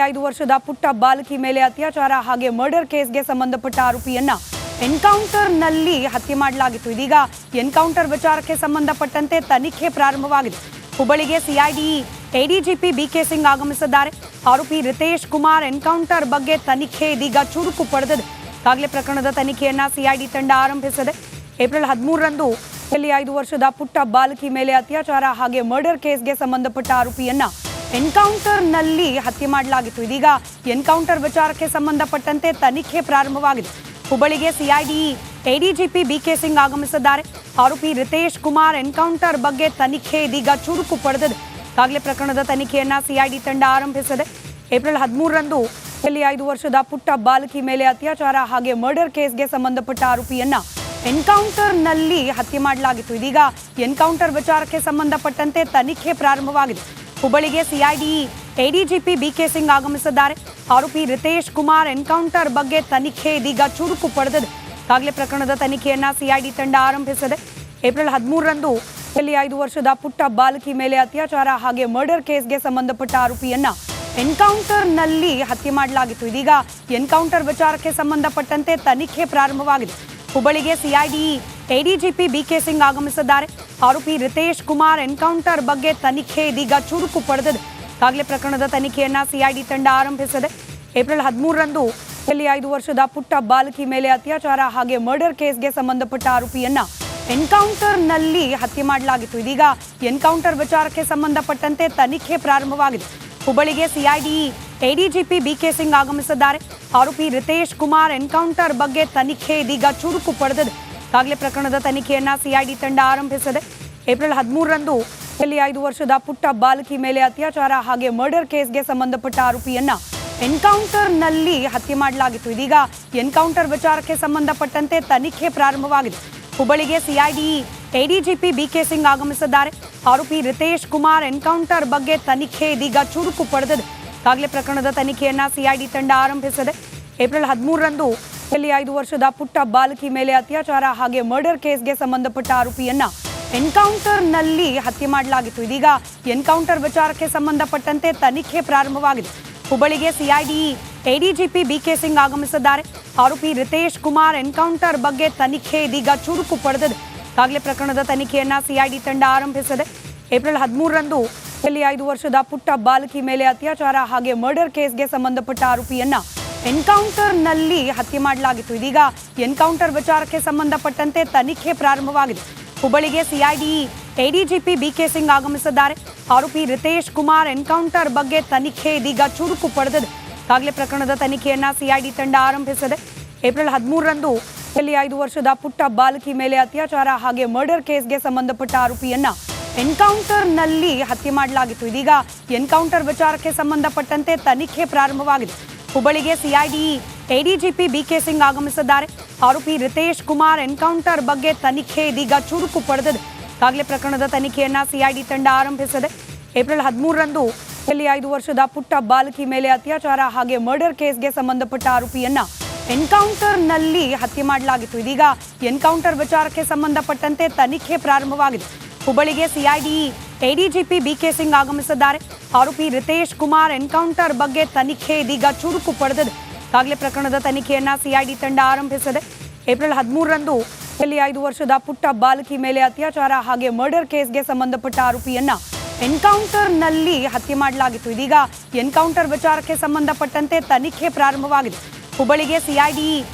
5 ವರ್ಷದ ಪುಟ್ಟ ಬಾಲಕಿ ಮೇಲೆ ಅತ್ಯಾಚಾರ ಹಾಗೆ ಮರ್ಡರ್ ಕೇಸ್ಗೆ ಸಂಬಂಧಪಟ್ಟ ಆರೋಪಿಯನ್ನ ಎನ್ಕೌಂಟರ್ನಲ್ಲಿ ಹತ್ಯೆ ಮಾಡಲಾಗಿತ್ತು. ಇದೀಗ ಎನ್ಕೌಂಟರ್ ವಿಚಾರಕ್ಕೆ ಸಂಬಂಧಪಟ್ಟಂತೆ ತನಿಖೆ ಪ್ರಾರಂಭವಾಗಿದೆ. ಹುಬ್ಬಳ್ಳಿಗೆ ಸಿಐಡಿ ಎಡಿಜಿಪಿ ಬಿಕೆ ಸಿಂಗ್ ಆಗಮಿಸಿದ್ದಾರೆ. ಆರೋಪಿ ರಿತೇಶ್ ಕುಮಾರ್ ಎನ್ಕೌಂಟರ್ ಬಗ್ಗೆ ತನಿಖೆ ಇದೀಗ ಚುರುಕು ಪಡೆದಿದೆ. ಈಗಾಗಲೇ ಪ್ರಕರಣದ ತನಿಖೆಯನ್ನ ಸಿಐಡಿ ತಂಡ ಆರಂಭಿಸಿದೆ. ಏಪ್ರಿಲ್ 13ರಂದು 5 ವರ್ಷದ ಪುಟ್ಟ ಬಾಲಕಿ ಮೇಲೆ ಅತ್ಯಾಚಾರ ಹಾಗೆ ಮರ್ಡರ್ ಕೇಸ್ಗೆ ಸಂಬಂಧಪಟ್ಟ ಆರೋಪಿಯನ್ನ ಎನ್ಕೌಂಟರ್ನಲ್ಲಿ ಹತ್ಯೆ ಮಾಡಲಾಗಿತ್ತು. ಇದೀಗ ಎನ್ಕೌಂಟರ್ ವಿಚಾರಕ್ಕೆ ಸಂಬಂಧಪಟ್ಟಂತೆ ತನಿಖೆ ಪ್ರಾರಂಭವಾಗಿದೆ. ಹುಬ್ಬಳ್ಳಿಗೆ ಸಿಐಡಿ ಎಡಿಜಿಪಿ ಬಿಕೆ ಸಿಂಗ್ ಆಗಮಿಸಿದ್ದಾರೆ. ಆರೋಪಿ ರಿತೇಶ್ ಕುಮಾರ್ ಎನ್ಕೌಂಟರ್ ಬಗ್ಗೆ ತನಿಖೆ ಇದೀಗ ಚುರುಕು ಪಡೆದಿದೆ. ಈಗಾಗಲೇ ಪ್ರಕರಣದ ತನಿಖೆಯನ್ನ ಸಿಐಡಿ ತಂಡ ಆರಂಭಿಸಿದೆ. ಏಪ್ರಿಲ್ 13ರಂದು 5 ವರ್ಷದ ಪುಟ್ಟ ಬಾಲಕಿ ಮೇಲೆ ಅತ್ಯಾಚಾರ ಹಾಗೆ ಮರ್ಡರ್ ಕೇಸ್ಗೆ ಸಂಬಂಧಪಟ್ಟ ಆರೋಪಿಯನ್ನ ಎನ್ಕೌಂಟರ್ನಲ್ಲಿ ಹತ್ಯೆ ಮಾಡಲಾಗಿತ್ತು. ಇದೀಗ ಎನ್ಕೌಂಟರ್ ವಿಚಾರಕ್ಕೆ ಸಂಬಂಧಪಟ್ಟಂತೆ ತನಿಖೆ ಪ್ರಾರಂಭವಾಗಿದೆ. ಹುಬ್ಬಳ್ಳಿಗೆ ಸಿಐಡಿ ಎಡಿಜಿಪಿ ಬಿಕೆ ಸಿಂಗ್ ಆಗಮಿಸಿದ್ದಾರೆ. ಆರೋಪಿ ರಿತೇಶ್ ಕುಮಾರ್ ಎನ್ಕೌಂಟರ್ ಬಗ್ಗೆ ತನಿಖೆ ಇದೀಗ ಚುರುಕು ಪಡೆದಿದೆ. ಈಗಾಗಲೇ ಪ್ರಕರಣದ ತನಿಖೆಯನ್ನ ಸಿಐಡಿ ತಂಡ ಆರಂಭಿಸಿದೆ. ಏಪ್ರಿಲ್ 13ರಂದು 5 ವರ್ಷದ ಪುಟ್ಟ ಬಾಲಕಿ ಮೇಲೆ ಅತ್ಯಾಚಾರ ಹಾಗೆ ಮರ್ಡರ್ ಕೇಸ್ಗೆ ಸಂಬಂಧಪಟ್ಟ ಆರೋಪಿಯನ್ನ ಎನ್ಕೌಂಟರ್ನಲ್ಲಿ ಹತ್ಯೆ ಮಾಡಲಾಗಿತ್ತು. ಇದೀಗ ಎನ್ಕೌಂಟರ್ ವಿಚಾರಕ್ಕೆ ಸಂಬಂಧಪಟ್ಟಂತೆ ತನಿಖೆ ಪ್ರಾರಂಭವಾಗಿದೆ. ಹುಬ್ಬಳ್ಳಿಗೆ ಸಿಐಡಿ ಎಡಿಜಿಪಿ ಬಿಕೆ ಸಿಂಗ್ ಆಗಮಿಸಿದ್ದಾರೆ. ಆರೋಪಿ ರಿತೇಶ್ ಕುಮಾರ್ ಎನ್ಕೌಂಟರ್ ಬಗ್ಗೆ ತನಿಖೆ ಇದೀಗ ಚುರುಕು ಪಡೆದಿದೆ. ಈಗಾಗಲೇ ಪ್ರಕರಣದ ತನಿಖೆಯನ್ನ ಸಿಐಡಿ ತಂಡ ಆರಂಭಿಸಿದೆ. ಏಪ್ರಿಲ್ 13ರಂದು 5 ವರ್ಷದ ಪುಟ್ಟ ಬಾಲಕಿ ಮೇಲೆ ಅತ್ಯಾಚಾರ ಹಾಗೆ ಮರ್ಡರ್ ಕೇಸ್ಗೆ ಸಂಬಂಧಪಟ್ಟ ಆರೋಪಿಯನ್ನ ಎನ್ಕೌಂಟರ್ನಲ್ಲಿ ಹತ್ಯೆ ಮಾಡಲಾಗಿತ್ತು. ಇದೀಗ ಎನ್ಕೌಂಟರ್ ವಿಚಾರಕ್ಕೆ ಸಂಬಂಧಪಟ್ಟಂತೆ ತನಿಖೆ ಪ್ರಾರಂಭವಾಗಿದೆ. ಹುಬ್ಬಳ್ಳಿಗೆ ಸಿಐಡಿ ಎಡಿಜಿಪಿ ಬಿಕೆ ಸಿಂಗ್ ಆಗಮಿಸಿದ್ದಾರೆ. ಆರೋಪಿ ರಿತೇಶ್ ಕುಮಾರ್ ಎನ್ಕೌಂಟರ್ ಬಗ್ಗೆ ತನಿಖೆ ಇದೀಗ ಚುರುಕು ಪಡೆದಿದೆ. ಈಗಾಗಲೇ ಪ್ರಕರಣದ ತನಿಖೆಯನ್ನ ಸಿಐಡಿ ತಂಡ ಆರಂಭಿಸಿದೆ. ಏಪ್ರಿಲ್ 13ರಂದು 5 ವರ್ಷದ ಪುಟ್ಟ ಬಾಲಕಿ ಮೇಲೆ ಅತ್ಯಾಚಾರ ಹಾಗೆ ಮರ್ಡರ್ ಕೇಸ್ಗೆ ಸಂಬಂಧಪಟ್ಟ ಆರೋಪಿಯನ್ನ ಎನ್ಕೌಂಟರ್ನಲ್ಲಿ ಹತ್ಯೆ ಮಾಡಲಾಗಿತ್ತು. ಇದೀಗ ಎನ್ಕೌಂಟರ್ ವಿಚಾರಕ್ಕೆ ಸಂಬಂಧಪಟ್ಟಂತೆ ತನಿಖೆ ಪ್ರಾರಂಭವಾಗಿದೆ. ಹುಬ್ಬಳ್ಳಿಗೆ ಸಿಐಡಿ ಎಡಿಜಿಪಿ ಬಿಕೆ ಸಿಂಗ್ ಆಗಮಿಸಿದ್ದಾರೆ. ಆರೋಪಿ ರಿತೇಶ್ ಕುಮಾರ್ ಎನ್ಕೌಂಟರ್ ಬಗ್ಗೆ ತನಿಖೆ ಇದೀಗ ಚುರುಕು ಪಡೆದಿದೆ. ಈಗಾಗಲೇ ಪ್ರಕರಣದ ತನಿಖೆಯನ್ನ ಸಿಐಡಿ ತಂಡ ಆರಂಭಿಸಿದೆ. ಏಪ್ರಿಲ್ 13ರಂದು 5 ವರ್ಷದ ಪುಟ್ಟ ಬಾಲಕಿ ಮೇಲೆ ಅತ್ಯಾಚಾರ ಹಾಗೆ ಮರ್ಡರ್ ಕೇಸ್ಗೆ ಸಂಬಂಧಪಟ್ಟ ಆರೋಪಿಯನ್ನ ಎನ್ಕೌಂಟರ್ನಲ್ಲಿ ಹತ್ಯೆ ಮಾಡಲಾಗಿತ್ತು. ಇದೀಗ ಎನ್ಕೌಂಟರ್ ವಿಚಾರಕ್ಕೆ ಸಂಬಂಧಪಟ್ಟಂತೆ ತನಿಖೆ ಪ್ರಾರಂಭವಾಗಿದೆ. ಹುಬ್ಬಳ್ಳಿಗೆ ಸಿಐಡಿ ಎಡಿಜಿಪಿ ಬಿಕೆ ಸಿಂಗ್ ಆಗಮಿಸಿದ್ದಾರೆ. ಆರೋಪಿ ರಿತೇಶ್ ಕುಮಾರ್ ಎನ್ಕೌಂಟರ್ ಬಗ್ಗೆ ತನಿಖೆ ಇದೀಗ ಚುರುಕು ಪಡೆದಿದೆ. ಈಗಾಗಲೇ ಪ್ರಕರಣದ ತನಿಖೆಯನ್ನ ಸಿಐಡಿ ತಂಡ ಆರಂಭಿಸಿದೆ. ಏಪ್ರಿಲ್ 13ರಂದು 5 ವರ್ಷದ ಪುಟ್ಟ ಬಾಲಕಿ ಮೇಲೆ ಅತ್ಯಾಚಾರ ಹಾಗೆ ಮರ್ಡರ್ ಕೇಸ್ಗೆ ಸಂಬಂಧಪಟ್ಟ ಆರೋಪಿಯನ್ನ ಎನ್ಕೌಂಟರ್ನಲ್ಲಿ ಹತ್ಯೆ ಮಾಡಲಾಗಿತ್ತು. ಇದೀಗ ಎನ್ಕೌಂಟರ್ ವಿಚಾರಕ್ಕೆ ಸಂಬಂಧಪಟ್ಟಂತೆ ತನಿಖೆ ಪ್ರಾರಂಭವಾಗಿದೆ. ಹುಬ್ಬಳ್ಳಿಗೆ ಸಿಐಡಿ ಎಡಿಜಿಪಿ ಬಿಕೆ ಸಿಂಗ್ ಆಗಮಿಸಿದ್ದಾರೆ. ಆರೋಪಿ ರಿತೇಶ್ ಕುಮಾರ್ ಎನ್ಕೌಂಟರ್ ಬಗ್ಗೆ ತನಿಖೆ ಇದೀಗ ಚುರುಕು ಪಡೆದಿದೆ. ಈಗಾಗಲೇ ಪ್ರಕರಣದ ತನಿಖೆಯನ್ನ ಸಿಐಡಿ ತಂಡ ಆರಂಭಿಸಿದೆ. ಏಪ್ರಿಲ್ 13ರಂದು 5 ವರ್ಷದ ಪುಟ್ಟ ಬಾಲಕಿ ಮೇಲೆ ಅತ್ಯಾಚಾರ ಹಾಗೆ ಮರ್ಡರ್ ಕೇಸ್ಗೆ ಸಂಬಂಧಪಟ್ಟ ಆರೋಪಿಯನ್ನ ಎನ್ಕೌಂಟರ್ನಲ್ಲಿ ಹತ್ಯೆ ಮಾಡಲಾಗಿತ್ತು. ಇದೀಗ ಎನ್ಕೌಂಟರ್ ವಿಚಾರಕ್ಕೆ ಸಂಬಂಧಪಟ್ಟಂತೆ ತನಿಖೆ ಪ್ರಾರಂಭವಾಗಿದೆ. ಹುಬ್ಬಳ್ಳಿಗೆ ಸಿಐಡಿ ಎಡಿಜಿಪಿ ಬಿಕೆ ಸಿಂಗ್ ಆಗಮಿಸಿದ್ದಾರೆ. ಆರೋಪಿ ರಿತೇಶ್ ಕುಮಾರ್ ಎನ್ಕೌಂಟರ್ ಬಗ್ಗೆ ತನಿಖೆ ಇದೀಗ ಚುರುಕು ಪಡೆದಿದೆ. ಈಗಾಗಲೇ ಪ್ರಕರಣದ ತನಿಖೆಯನ್ನ ಸಿಐಡಿ ತಂಡ ಆರಂಭಿಸಿದೆ. ಏಪ್ರಿಲ್ 13ರಂದು 5 ವರ್ಷದ ಪುಟ್ಟ ಬಾಲಕಿ ಮೇಲೆ ಅತ್ಯಾಚಾರ ಹಾಗೆ ಮರ್ಡರ್ ಕೇಸ್ಗೆ ಸಂಬಂಧಪಟ್ಟ ಆರೋಪಿಯನ್ನ ಎನ್ಕೌಂಟರ್ನಲ್ಲಿ ಹತ್ಯೆ ಮಾಡಲಾಗಿತ್ತು. ಇದೀಗ ಎನ್ಕೌಂಟರ್ ವಿಚಾರಕ್ಕೆ ಸಂಬಂಧಪಟ್ಟಂತೆ ತನಿಖೆ ಪ್ರಾರಂಭವಾಗಿದೆ. ಹುಬ್ಬಳ್ಳಿಗೆ ಸಿಐಡಿ ಎಡಿಜಿಪಿ ಬಿಕೆ ಸಿಂಗ್ ಆಗಮಿಸಿದ್ದಾರೆ. ಆರೋಪಿ ರಿತೇಶ್ ಕುಮಾರ್ ಎನ್ಕೌಂಟರ್ ಬಗ್ಗೆ ತನಿಖೆ ಇದೀಗ ಚುರುಕು ಪಡೆದಿದೆ. ಈಗಾಗಲೇ ಪ್ರಕರಣದ ತನಿಖೆಯನ್ನ ಸಿಐಡಿ ತಂಡ ಆರಂಭಿಸಿದೆ. ಏಪ್ರಿಲ್ 13ರಂದು 5 ವರ್ಷದ ಪುಟ್ಟ ಬಾಲಕಿ ಮೇಲೆ ಅತ್ಯಾಚಾರ ಹಾಗೆ ಮರ್ಡರ್ ಕೇಸ್ಗೆ ಸಂಬಂಧಪಟ್ಟ ಆರೋಪಿಯನ್ನ ಎನ್ಕೌಂಟರ್ನಲ್ಲಿ ಹತ್ಯೆ ಮಾಡಲಾಗಿತ್ತು. ಇದೀಗ ಎನ್ಕೌಂಟರ್ ವಿಚಾರಕ್ಕೆ ಸಂಬಂಧಪಟ್ಟಂತೆ ತನಿಖೆ ಪ್ರಾರಂಭವಾಗಿದೆ. ಹುಬ್ಬಳ್ಳಿಗೆ ಸಿಐಡಿ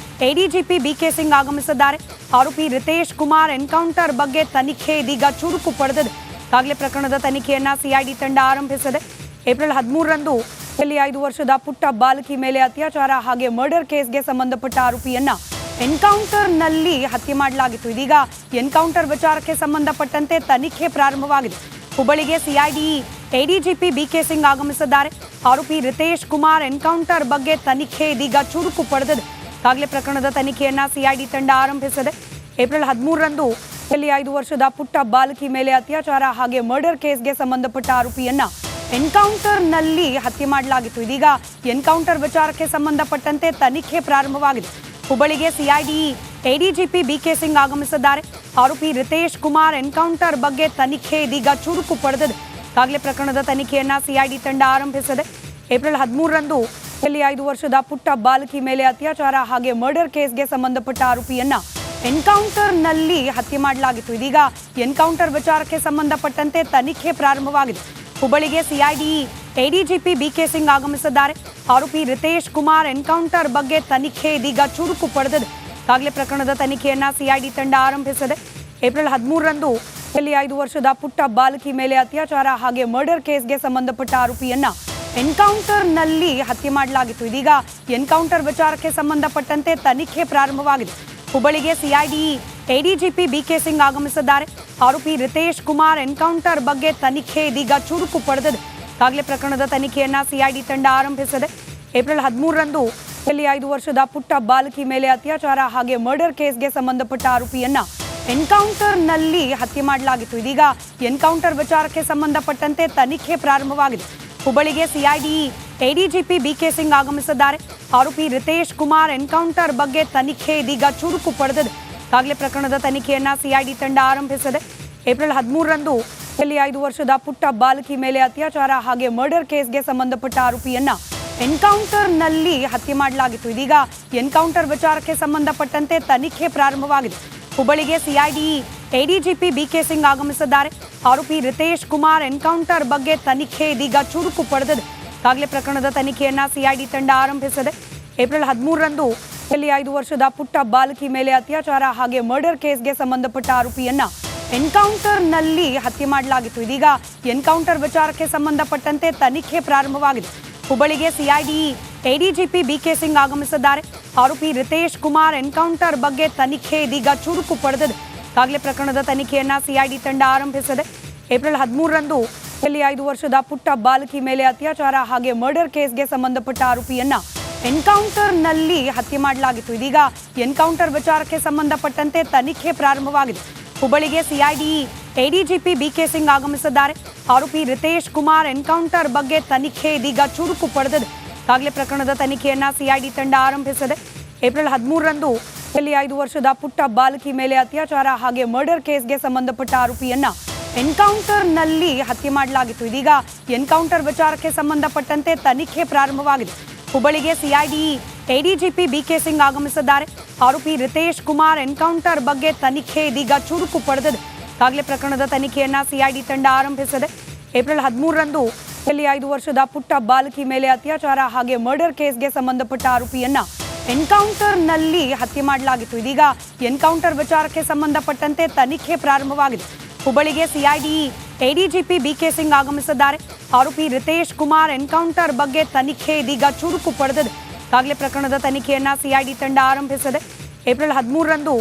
ಎಡಿಜಿಪಿ ಬಿಕೆ ಸಿಂಗ್ ಆಗಮಿಸಿದ್ದಾರೆ. ಆರೋಪಿ ರಿತೇಶ್ ಕುಮಾರ್ ಎನ್ಕೌಂಟರ್ ಬಗ್ಗೆ ತನಿಖೆ ಇದೀಗ ಚುರುಕು ಪಡೆದಿದೆ. ಈಗಾಗಲೇ ಪ್ರಕರಣದ ತನಿಖೆಯನ್ನ ಸಿಐಡಿ ತಂಡ ಆರಂಭಿಸಿದೆ. ಏಪ್ರಿಲ್ 13ರಂದು 5 ವರ್ಷದ ಪುಟ್ಟ ಬಾಲಕಿ ಮೇಲೆ ಅತ್ಯಾಚಾರ ಹಾಗೆ ಮರ್ಡರ್ ಕೇಸ್ಗೆ ಸಂಬಂಧಪಟ್ಟ ಆರೋಪಿಯನ್ನ ಎನ್ಕೌಂಟರ್ನಲ್ಲಿ ಹತ್ಯೆ ಮಾಡಲಾಗಿತ್ತು. ಇದೀಗ ಎನ್ಕೌಂಟರ್ ವಿಚಾರಕ್ಕೆ ಸಂಬಂಧಪಟ್ಟಂತೆ ತನಿಖೆ ಪ್ರಾರಂಭವಾಗಿದೆ. ಹುಬ್ಬಳ್ಳಿಗೆ ಸಿಐಡಿ ಎಡಿಜಿಪಿ ಬಿಕೆ ಸಿಂಗ್ ಆಗಮಿಸಿದ್ದಾರೆ. ಆರೋಪಿ ರಿತೇಶ್ ಕುಮಾರ್ ಎನ್ಕೌಂಟರ್ ಬಗ್ಗೆ ತನಿಖೆ ಇದೀಗ ಚುರುಕು ಪಡೆದಿದೆ. ಈಗಾಗಲೇ ಪ್ರಕರಣದ ತನಿಖೆಯನ್ನ ಸಿಐಡಿ ತಂಡ ಆರಂಭಿಸಿದೆ. ಏಪ್ರಿಲ್ 13ರಂದು 5 ವರ್ಷದ ಪುಟ್ಟ ಬಾಲಕಿ ಮೇಲೆ ಅತ್ಯಾಚಾರ ಹಾಗೆ ಮರ್ಡರ್ ಕೇಸ್ಗೆ ಸಂಬಂಧಪಟ್ಟ ಆರೋಪಿಯನ್ನ ಎನ್ಕೌಂಟರ್ನಲ್ಲಿ ಹತ್ಯೆ ಮಾಡಲಾಗಿತ್ತು. ಇದೀಗ ಎನ್ಕೌಂಟರ್ ವಿಚಾರಕ್ಕೆ ಸಂಬಂಧಪಟ್ಟಂತೆ ತನಿಖೆ ಪ್ರಾರಂಭವಾಗಿದೆ. ಹುಬ್ಬಳ್ಳಿಗೆ ಸಿಐಡಿ ಎಡಿಜಿಪಿ ಬಿಕೆ ಸಿಂಗ್ ಆಗಮಿಸಿದ್ದಾರೆ. ಆರೋಪಿ ರಿತೇಶ್ ಕುಮಾರ್ ಎನ್ಕೌಂಟರ್ ಬಗ್ಗೆ ತನಿಖೆ ಇದೀಗ ಚುರುಕು ಪಡೆದಿದೆ. ಈಗಾಗಲೇ ಪ್ರಕರಣದ ತನಿಖೆಯನ್ನ ಸಿಐಡಿ ತಂಡ ಆರಂಭಿಸಿದೆ. ಏಪ್ರಿಲ್ 13ರಂದು 5 ವರ್ಷದ ಪುಟ್ಟ ಬಾಲಕಿ ಮೇಲೆ ಅತ್ಯಾಚಾರ ಹಾಗೆ ಮರ್ಡರ್ ಕೇಸ್ಗೆ ಸಂಬಂಧಪಟ್ಟ ಆರೋಪಿಯನ್ನ ಎನ್ಕೌಂಟರ್ನಲ್ಲಿ ಹತ್ಯೆ ಮಾಡಲಾಗಿತ್ತು. ಇದೀಗ ಎನ್ಕೌಂಟರ್ ವಿಚಾರಕ್ಕೆ ಸಂಬಂಧಪಟ್ಟಂತೆ ತನಿಖೆ ಪ್ರಾರಂಭವಾಗಿದೆ. ಹುಬ್ಬಳ್ಳಿಗೆ ಸಿಐಡಿ ಎಡಿಜಿಪಿ ಬಿಕೆ ಸಿಂಗ್ ಆಗಮಿಸಿದ್ದಾರೆ. ಆರೋಪಿ ರಿತೇಶ್ ಕುಮಾರ್ ಎನ್ಕೌಂಟರ್ ಬಗ್ಗೆ ತನಿಖೆ ಇದೀಗ ಚುರುಕು ಪಡೆದಿದೆ. ಈಗಾಗಲೇ ಪ್ರಕರಣದ ತನಿಖೆಯನ್ನ ಸಿಐಡಿ ತಂಡ ಆರಂಭಿಸಿದೆ. ಏಪ್ರಿಲ್ 13ರಂದು 5 ವರ್ಷದ ಪುಟ್ಟ ಬಾಲಕಿ ಮೇಲೆ ಅತ್ಯಾಚಾರ ಹಾಗೆ ಮರ್ಡರ್ ಕೇಸ್ಗೆ ಸಂಬಂಧಪಟ್ಟ ಆರೋಪಿಯನ್ನ ಎನ್ಕೌಂಟರ್ನಲ್ಲಿ ಹತ್ಯೆ ಮಾಡಲಾಗಿತ್ತು. ಇದೀಗ ಎನ್ಕೌಂಟರ್ ವಿಚಾರಕ್ಕೆ ಸಂಬಂಧಪಟ್ಟಂತೆ ತನಿಖೆ ಪ್ರಾರಂಭವಾಗಿದೆ. ಹುಬ್ಬಳ್ಳಿಗೆ ಸಿಐಡಿ ಎಡಿಜಿಪಿ ಬಿಕೆ ಸಿಂಗ್ ಆಗಮಿಸಿದ್ದಾರೆ. ಆರೋಪಿ ರಿತೇಶ್ ಕುಮಾರ್ ಎನ್ಕೌಂಟರ್ ಬಗ್ಗೆ ತನಿಖೆ ಇದೀಗ ಚುರುಕು ಪಡೆದಿದೆ. ಈಗಾಗಲೇ ಪ್ರಕರಣದ ತನಿಖೆಯನ್ನ ಸಿಐಡಿ ತಂಡ ಆರಂಭಿಸಿದೆ. ಏಪ್ರಿಲ್ 13ರಂದು 5 ವರ್ಷದ ಪುಟ್ಟ ಬಾಲಕಿ ಮೇಲೆ ಅತ್ಯಾಚಾರ ಹಾಗೆ ಮರ್ಡರ್ ಕೇಸ್ಗೆ ಸಂಬಂಧಪಟ್ಟ ಆರೋಪಿಯನ್ನ ಎನ್ಕೌಂಟರ್ನಲ್ಲಿ ಹತ್ಯೆ ಮಾಡಲಾಗಿತ್ತು. ಇದೀಗ ಎನ್ಕೌಂಟರ್ ವಿಚಾರಕ್ಕೆ ಸಂಬಂಧಪಟ್ಟಂತೆ ತನಿಖೆ ಪ್ರಾರಂಭವಾಗಿದೆ. ಹುಬ್ಬಳ್ಳಿಗೆ ಸಿಐಡಿ ಎಡಿಜಿಪಿ ಬಿಕೆ ಸಿಂಗ್ ಆಗಮಿಸಿದ್ದಾರೆ. ಆರೋಪಿ ರಿತೇಶ್ ಕುಮಾರ್ ಎನ್ಕೌಂಟರ್ ಬಗ್ಗೆ ತನಿಖೆ ಇದೀಗ ಚುರುಕು ಪಡೆದಿದೆ. ಈಗಾಗಲೇ ಪ್ರಕರಣದ ತನಿಖೆಯನ್ನ ಸಿಐಡಿ ತಂಡ ಆರಂಭಿಸಿದೆ. ಏಪ್ರಿಲ್ 13ರಂದು 5 ವರ್ಷದ ಪುಟ್ಟ ಬಾಲಕಿ ಮೇಲೆ ಅತ್ಯಾಚಾರ ಹಾಗೆ ಮರ್ಡರ್ ಕೇಸ್ಗೆ ಸಂಬಂಧಪಟ್ಟ ಆರೋಪಿಯನ್ನ ಎನ್ಕೌಂಟರ್ನಲ್ಲಿ ಹತ್ಯೆ ಮಾಡಲಾಗಿತ್ತು. ಇದೀಗ ಎನ್ಕೌಂಟರ್ ವಿಚಾರಕ್ಕೆ ಸಂಬಂಧಪಟ್ಟಂತೆ ತನಿಖೆ ಪ್ರಾರಂಭವಾಗಿದೆ. ಹುಬ್ಬಳ್ಳಿಗೆ ಸಿಐಡಿ ಎಡಿಜಿಪಿ ಬಿಕೆ ಸಿಂಗ್ ಆಗಮಿಸಿದ್ದಾರೆ. ಆರೋಪಿ ರಿತೇಶ್ ಕುಮಾರ್ ಎನ್ಕೌಂಟರ್ ಬಗ್ಗೆ ತನಿಖೆ ಇದೀಗ ಚುರುಕು ಪಡೆದಿದೆ. ಈಗಾಗಲೇ ಪ್ರಕರಣದ ತನಿಖೆಯನ್ನ ಸಿಐಡಿ ತಂಡ ಆರಂಭಿಸಿದೆ. ಏಪ್ರಿಲ್ 13ರಂದು 5 ವರ್ಷದ ಪುಟ್ಟ ಬಾಲಕಿ ಮೇಲೆ ಅತ್ಯಾಚಾರ ಹಾಗೆ ಮರ್ಡರ್ ಕೇಸ್ಗೆ ಸಂಬಂಧಪಟ್ಟ ಆರೋಪಿಯನ್ನ ಎನ್ಕೌಂಟರ್ನಲ್ಲಿ ಹತ್ಯೆ ಮಾಡಲಾಗಿತ್ತು. ಇದೀಗ ಎನ್ಕೌಂಟರ್ ವಿಚಾರಕ್ಕೆ ಸಂಬಂಧಪಟ್ಟಂತೆ ತನಿಖೆ ಪ್ರಾರಂಭವಾಗಿದೆ. ಹುಬ್ಬಳ್ಳಿಗೆ ಸಿಐಡಿ ಎಡಿಜಿಪಿ ಬಿಕೆ ಸಿಂಗ್ ಆಗಮಿಸಿದ್ದಾರೆ. ಆರೋಪಿ ರಿತೇಶ್ ಕುಮಾರ್ ಎನ್ಕೌಂಟರ್ ಬಗ್ಗೆ ತನಿಖೆ ಇದೀಗ ಚುರುಕು ಪಡೆದಿದೆ. ಈಗಾಗಲೇ ಪ್ರಕರಣದ ತನಿಖೆಯನ್ನ ಸಿಐಡಿ ತಂಡ ಆರಂಭಿಸಿದೆ. ಏಪ್ರಿಲ್ 13ರಂದು 5 ವರ್ಷದ ಪುಟ್ಟ ಬಾಲಕಿ ಮೇಲೆ ಅತ್ಯಾಚಾರ ಹಾಗೆ ಮರ್ಡರ್ ಕೇಸ್ಗೆ ಸಂಬಂಧಪಟ್ಟ ಆರೋಪಿಯನ್ನ ಎನ್ಕೌಂಟರ್ನಲ್ಲಿ ಹತ್ಯೆ ಮಾಡಲಾಗಿತ್ತು. ಇದೀಗ ಎನ್ಕೌಂಟರ್ ವಿಚಾರಕ್ಕೆ ಸಂಬಂಧಪಟ್ಟಂತೆ ತನಿಖೆ ಪ್ರಾರಂಭವಾಗಿದೆ. ಹುಬ್ಬಳ್ಳಿಗೆ ಸಿಐಡಿ ಎಡಿಜಿಪಿ ಬಿಕೆ ಸಿಂಗ್ ಆಗಮಿಸಿದ್ದಾರೆ. ಆರೋಪಿ ರಿತೇಶ್ ಕುಮಾರ್ ಎನ್ಕೌಂಟರ್ ಬಗ್ಗೆ ತನಿಖೆ ಇದೀಗ ಚುರುಕು ಪಡೆದಿದೆ. ಈಗಾಗಲೇ ಪ್ರಕರಣದ ತನಿಖೆಯನ್ನ ಸಿಐಡಿ ತಂಡ ಆರಂಭಿಸಿದೆ. ಏಪ್ರಿಲ್ 13ರಂದು 5 ವರ್ಷದ ಪುಟ್ಟ ಬಾಲಕಿ ಮೇಲೆ ಅತ್ಯಾಚಾರ ಹಾಗೆ ಮರ್ಡರ್ ಕೇಸ್ಗೆ ಸಂಬಂಧಪಟ್ಟ ಆರೋಪಿಯನ್ನ ಎನ್ಕೌಂಟರ್ನಲ್ಲಿ ಹತ್ಯೆ ಮಾಡಲಾಗಿತ್ತು. ಇದೀಗ ಎನ್ಕೌಂಟರ್ ವಿಚಾರಕ್ಕೆ ಸಂಬಂಧಪಟ್ಟಂತೆ ತನಿಖೆ ಪ್ರಾರಂಭವಾಗಿದೆ. ಹುಬ್ಬಳ್ಳಿಗೆ ಸಿಐಡಿ ಎಡಿಜಿಪಿ ಬಿಕೆ ಸಿಂಗ್ ಆಗಮಿಸಿದ್ದಾರೆ. ಆರೋಪಿ ರಿತೇಶ್ ಕುಮಾರ್ ಎನ್ಕೌಂಟರ್ ಬಗ್ಗೆ ತನಿಖೆ ಇದೀಗ ಚುರುಕು ಪಡೆದಿದೆ. ಈಗಾಗಲೇ ಪ್ರಕರಣದ ತನಿಖೆಯನ್ನ ಸಿಐಡಿ ತಂಡ ಆರಂಭಿಸಿದೆ. ಏಪ್ರಿಲ್ 13ರಂದು 5 ವರ್ಷದ ಪುಟ್ಟ ಬಾಲಕಿ ಮೇಲೆ ಅತ್ಯಾಚಾರ ಹಾಗೆ ಮರ್ಡರ್ ಕೇಸ್ಗೆ ಸಂಬಂಧಪಟ್ಟ ಆರೋಪಿಯನ್ನ ಎನ್ಕೌಂಟರ್ನಲ್ಲಿ ಹತ್ಯೆ ಮಾಡಲಾಗಿತ್ತು. ಇದೀಗ ಎನ್ಕೌಂಟರ್ ವಿಚಾರಕ್ಕೆ ಸಂಬಂಧಪಟ್ಟಂತೆ ತನಿಖೆ ಪ್ರಾರಂಭವಾಗಿದೆ. ಹುಬ್ಬಳ್ಳಿಗೆ ಸಿಐಡಿ ಎಡಿಜಿಪಿ ಬಿಕೆ ಸಿಂಗ್ ಆಗಮಿಸಿದ್ದಾರೆ. ಆರೋಪಿ ರಿತೇಶ್ ಕುಮಾರ್ ಎನ್ಕೌಂಟರ್ ಬಗ್ಗೆ ತನಿಖೆ ಇದೀಗ ಚುರುಕು ಪಡೆದಿದೆ. ಈಗಾಗಲೇ ಪ್ರಕರಣದ ತನಿಖೆಯನ್ನ ಸಿಐಡಿ ತಂಡ ಆರಂಭಿಸಿದೆ. ಏಪ್ರಿಲ್ 13ರಂದು